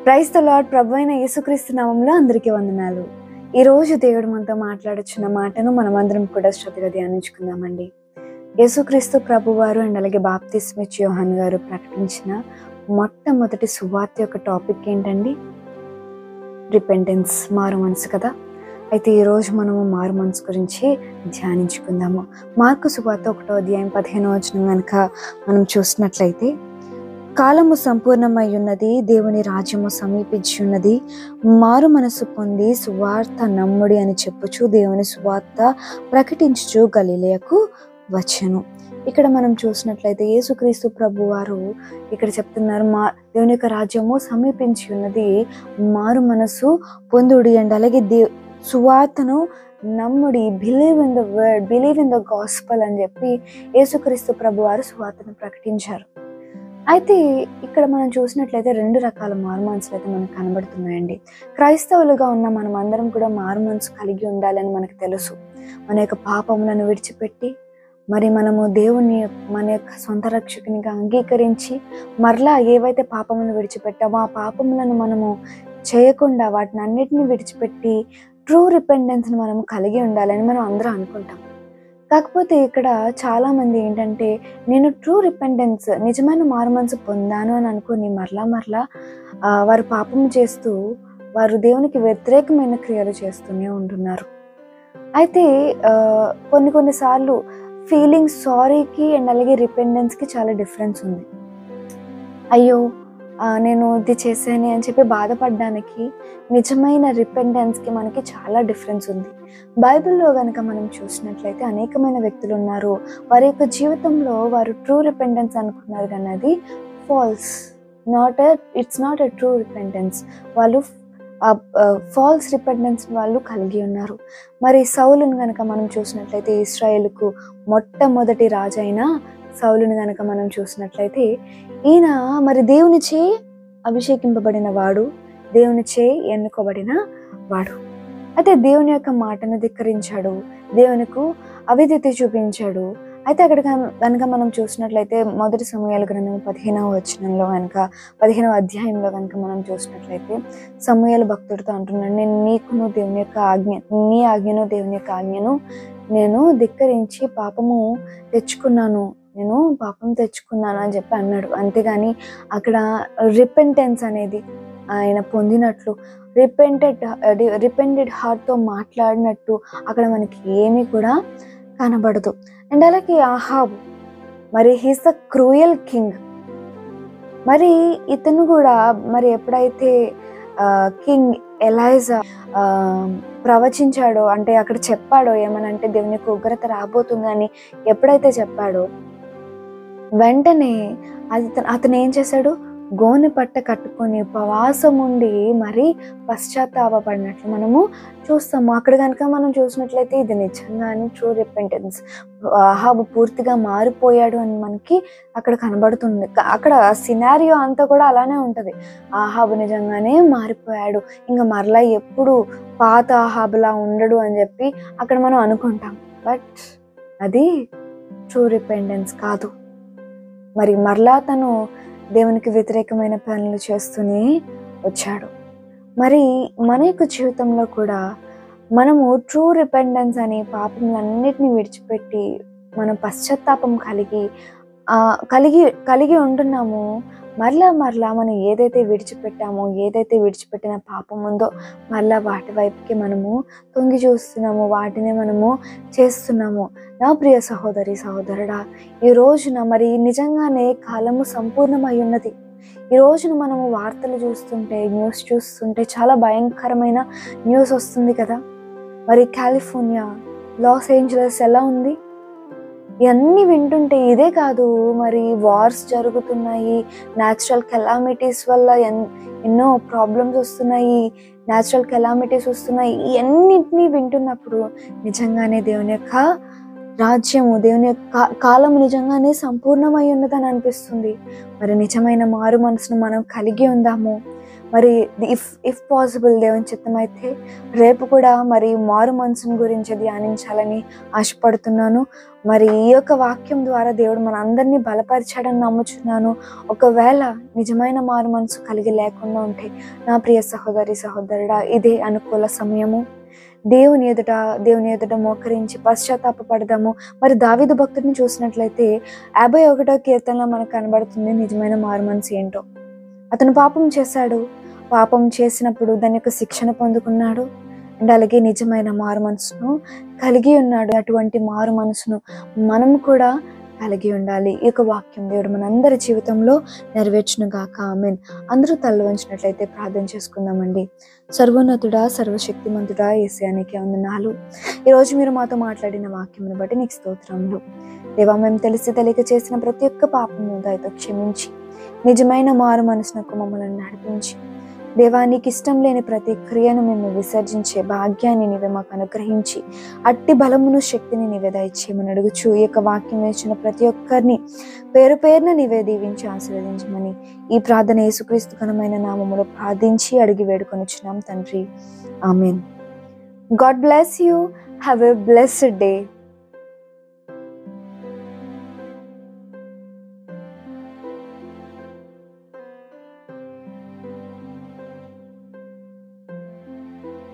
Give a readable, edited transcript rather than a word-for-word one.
Praise the lord. ప్రభువైన యేసుక్రీస్తు నామములో అందరికీ వందనాలు. ఈరోజు దేవుడు మనతో మాట్లాడుచున్న మాటను మనమందరం కూడా శ్రద్ధగా ధ్యానించుకుందామండి. యేసుక్రీస్తు ప్రభువారు అండ్ అలాగే బాప్తిస్మిచ్ యోహాన్ గారు ప్రకటించిన మొట్టమొదటి సువార్త యొక్క టాపిక్ ఏంటండి? రిపెంటెన్స్, మారు మనసు కదా. అయితే ఈరోజు మనము మారు మనసు గురించి ధ్యానించుకుందాము. మార్కు సువార్త 1వ అధ్యాయం 15వ వచనం కనుక మనం చూసినట్లయితే, కాలము సంపూర్ణమై ఉన్నది, దేవుని రాజ్యము సమీపించి ఉన్నది, మారు మనసు పొంది సువార్త నమ్ముడి అని చెప్పుచు దేవుని సువార్త ప్రకటించుచు గలిలయకు వచ్చెను. ఇక్కడ మనం చూసినట్లయితే యేసుక్రీస్తు ప్రభు వారు ఇక్కడ చెప్తున్నారు, దేవుని యొక్క రాజ్యము సమీపించి ఉన్నది, మారు మనసు పొందుడి అండ్ అలాగే సువార్తను నమ్ముడి, believe in the word, believe in the gospel అని చెప్పి యేసుక్రీస్తు ప్రభు వారు సువార్తను ప్రకటించారు. అయితే ఇక్కడ మనం చూసినట్లయితే 2 రకాల మారు మనసులు అయితే మనకు కనబడుతున్నాయండి. క్రైస్తవులుగా ఉన్న మనం అందరం కూడా మారు మనసు కలిగి ఉండాలని మనకు తెలుసు. మన యొక్క పాపములను విడిచిపెట్టి మరి మనము దేవుని మన యొక్క సొంత రక్షకునిగా అంగీకరించి మరలా ఏవైతే పాపములను విడిచిపెట్టామో ఆ పాపములను మనము చేయకుండా వాటిని అన్నిటిని విడిచిపెట్టి ట్రూ రిపెండెన్స్ని మనం కలిగి ఉండాలని మనం అందరం అనుకుంటాం. కాకపోతే ఇక్కడ చాలామంది ఏంటంటే, నేను ట్రూ రిపెండెన్స్, నిజమైన మారు మనసు పొందాను అని అనుకుని మరలా వారు పాపం చేస్తూ వారు దేవునికి వ్యతిరేకమైన క్రియలు చేస్తూనే ఉంటున్నారు. అయితే కొన్నిసార్లు ఫీలింగ్ సారీకి అండ్ అలాగే రిపెండెన్స్కి చాలా డిఫరెన్స్ ఉంది. అయ్యో నేను ఇది చేశాను అని చెప్పి బాధపడడానికి నిజమైన రిపెండెన్స్కి మనకి చాలా డిఫరెన్స్ ఉంది. బైబిల్లో కనుక మనం చూసినట్లయితే అనేకమైన వ్యక్తులు ఉన్నారు, వారి యొక్క జీవితంలో వారు ట్రూ రిపెండెన్స్ అనుకున్నారు కానీ అది false, it's not a true dependence. వాళ్ళు ఫాల్స్ రిపెండెన్స్ వాళ్ళు కలిగి ఉన్నారు. మరి సౌలును కనుక మనం చూసినట్లయితే, ఇశ్రాయేలుకు మొట్టమొదటి రాజు అయిన సౌలుని కనుక మనం చూసినట్లయితే, ఈయన మరి దేవునిచే అభిషేకింపబడిన వాడు, దేవునిచే ఎన్నుకోబడిన వాడు. అయితే దేవుని యొక్క మాటను ధిక్కరించాడు, దేవునికి అవిధేయత చూపించాడు. అయితే అక్కడ కనుక మనం చూసినట్లయితే మొదటి సమూయేలు గ్రంథం 15వ వచనంలో కనుక 15వ అధ్యాయంలో కనుక మనం చూసినట్లయితే సమూయేలు భక్తుడితో అంటున్నాడు, నేను నీకును దేవుని యొక్క నీ ఆజ్ఞను దేవుని యొక్క ఆజ్ఞను నేను ధిక్కరించి పాపం తెచ్చుకున్నాను అని చెప్పి అన్నాడు. అంతేగాని అక్కడ రిపెంటెన్స్ అనేది ఆయన పొందినట్లు, రిపెంటెడ్ హార్ట్తో మాట్లాడినట్టు అక్కడ మనకి ఏమీ కూడా కనబడదు. అండ్ అలాగే ఆహాబు, మరి హీస్ ద క్రూయల్ కింగ్. మరి ఇతను కూడా మరి ఎప్పుడైతే కింగ్ ఎలైజా ప్రవచించాడో, అంటే అక్కడ చెప్పాడో ఏమనంటే దేవునికి ఉగ్రత రాబోతుందని ఎప్పుడైతే చెప్పాడో, వెంటనే అతను ఏం చేశాడు, గోనె పట్ట కట్టుకొని ఉపవాసం ఉండి మరి పశ్చాత్తాపడినట్లు మనము చూస్తాము. అక్కడ కనుక మనం చూసినట్లయితే ఇది నిజంగానే ట్రూ రిపెంటెన్స్. ఆహాబు పూర్తిగా మారిపోయాడు అని మనకి అక్కడ కనబడుతుంది. అక్కడ సినారియో అంతా కూడా అలానే ఉంటుంది. ఆహాబు నిజంగానే మారిపోయాడు, ఇంకా మరలా ఎప్పుడు పాత ఆహాబులా ఉండడు అని చెప్పి అక్కడ మనం అనుకుంటాం. బట్ అది ట్రూ రిపెంటెన్స్ కాదు. మరి మరలా తను దేవునికి వ్యతిరేకమైన పనులు చేస్తూనే వచ్చాడు. మరి మన యొక్క జీవితంలో కూడా మనము ట్రూ రిపెండెన్స్ అని పాపములన్నిటిని విడిచిపెట్టి మనం పశ్చాత్తాపం కలిగి ఉంటున్నాము. మరలా మనం ఏదైతే విడిచిపెట్టిన పాపం ఉందో మరలా వాటి వైపుకి మనము తొంగి చూస్తున్నాము, వాటిని మనము చేస్తున్నాము. నా ప్రియ సహోదరి సహోదరుడా, ఈ రోజున మరి నిజంగానే కాలము సంపూర్ణమై ఉన్నది. ఈ రోజున మనము వార్తలు చూస్తుంటే, న్యూస్ చూస్తుంటే చాలా భయంకరమైన న్యూస్ వస్తుంది కదా. మరి కాలిఫోర్నియా, లాస్ ఏంజలస్ ఎలా ఉంది? ఇవన్నీ వింటుంటే ఇదే కాదు, మరి వార్స్ జరుగుతున్నాయి, న్యాచురల్ కెలామిటీస్ వల్ల ఎన్నో ప్రాబ్లమ్స్ వస్తున్నాయి, ఇవన్నిటినీ వింటున్నప్పుడు నిజంగానే దేవుని యొక్క రాజ్యము, దేవుని యొక్క కాలము నిజంగానే సంపూర్ణమై ఉన్నదని అనిపిస్తుంది. మరి నిజమైన మారు మనసును మనం కలిగి ఉందాము. మరి ఇఫ్ పాసిబుల్ దేవుని చిత్తం అయితే రేపు కూడా మరి మారు మనసుని గురించి ధ్యానించాలని ఆశపడుతున్నాను. మరి ఈ యొక్క వాక్యం ద్వారా దేవుడు మన అందరినీ బలపరిచాడని నమ్ముచున్నాను. ఒకవేళ నిజమైన మారు మనసు కలిగి లేకుండా ఉంటే నా ప్రియ సహోదరి సహోదరుడా, ఇదే అనుకూల సమయము. దేవుని ఎదుట మోకరించి పశ్చాత్తాపడదాము. మరి దావీదు భక్తుడిని చూసినట్లయితే 51వ కీర్తనలో మనకు కనబడుతుంది నిజమైన మారు మనసు ఏంటో. అతను పాపం చేశాడు, పాపం చేసినప్పుడు దాని యొక్క శిక్షణ పొందుకున్నాడు, అండ్ అలాగే నిజమైన మారు మనసును కలిగి ఉన్నాడు. అటువంటి మారు మనసును మనం కూడా కలిగి ఉండాలి. ఈ యొక్క వాక్యం దేవుడు మనందరి జీవితంలో నెరవేర్చును గాక. ఆమేన్. అందరూ తల వంచినట్లయితే ప్రార్థన చేసుకుందామండి. సర్వోన్నతుడా, సర్వశక్తిమంతుడా యేసయ్యానికి వందనాలు. ఈరోజు మీరు మాతో మాట్లాడిన వాక్యమును బట్టి నీకు స్తోత్రములు. దేవా, మేము తెలిసి తెలియక చేసిన ప్రతి ఒక్క పాపము దయతో క్షమించి నిజమైన మారు మనసునకు మమ్మల్ని నడిపించి దేవా, నీకు ఇష్టం లేని ప్రతి క్రియను మేము విసర్జించే భాగ్యాన్ని నీవే మాకు అనుగ్రహించి అట్టి బలమును శక్తిని నీవే దయచేయమని అడుగుచు ఈ యొక్క వాక్యం వేసిన ప్రతి ఒక్కరిని పేరు పేరున నీవే దీవించి ఆశీర్వదించమని ఈ ప్రార్థన యేసుక్రీస్తు ఘనమైన నామములో ప్రార్థించి అడిగి వేడుకొనిచున్నాం తండ్రి. Amen. God bless you. Have a blessed day.